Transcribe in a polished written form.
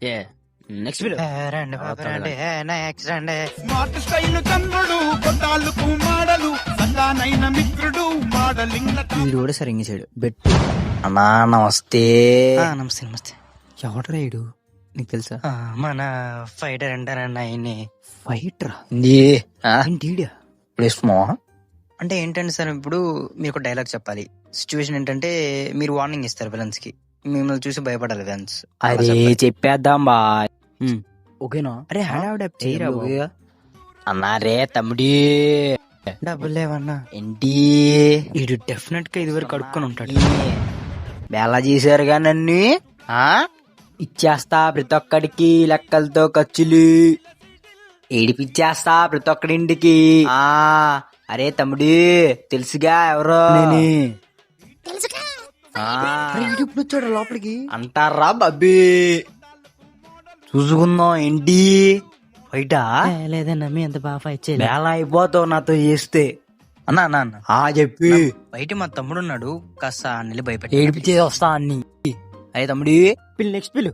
ఏ next video రండి బాబు రండి next రండి. స్మార్ట్ స్టైల్ చంద్రుడు కొట్టాలకు మాడలు సగానైన మిత్రుడు మోడలింగ్ వీడు కూడా సరిగ్గా చేయడు బెట్. అన్నా నమస్తే. నమస్తే నమస్తే. ఎవడరా ఈడు నీకు తెలుసా? మన ఫైటర్ అంటారన్న ఆయన్ని. ఫైటరా ఏంటి ఈడా? ఇప్పుడు ఇస్తున్నావా? అంటే ఏంటంటే సార్, ఇప్పుడు మీరు ఒక డైలాగ్ చెప్పాలి. సిచ్యువేషన్ ఏంటంటే మీరు వార్నింగ్ ఇస్తారు విలన్స్ కి, మిమ్మల్ని చూసి భయపడాలి విలన్స్. అరే చెప్పేద్దాం బా. ఓకేనా? అరే హడావుడా చేయరా బాబు. అన్నా రే తమ్ముడి డబ్బులు లేవన్నా. ఏంటి వీడు డెఫినెట్ గా ఇదివరకు అడుక్కొని ఉంటాడు. బేలా చేశారుగా నన్ను. ఇచ్చేస్తా ప్రతి ఒక్కడికి లెక్కలతో ఖర్చులు, ఏడిపిచ్చేస్తా ప్రతి ఒక్కడింటికి. అరే తమ్ముడు తెలుసుగా ఎవరో ఇప్పుడు వచ్చాడు లోపలికి అంటారా బబ్బీ. చూసుకుందాం ఏంటి బయట. లేదన్నా మీ ఎంత బాగా ఫైట్ చేయలేదు. బేలా అయిపోతావు నాతో చేస్తే. అన్నా అన్నా అన్న చెప్పి బయట మా తమ్ముడు ఉన్నాడు, కాస్త నిలి భయపెట్టి ఏడిపించేది వస్తా అన్ని. అరే తమ్ముడు పిల్లి నెక్స్ట్ పిల్లు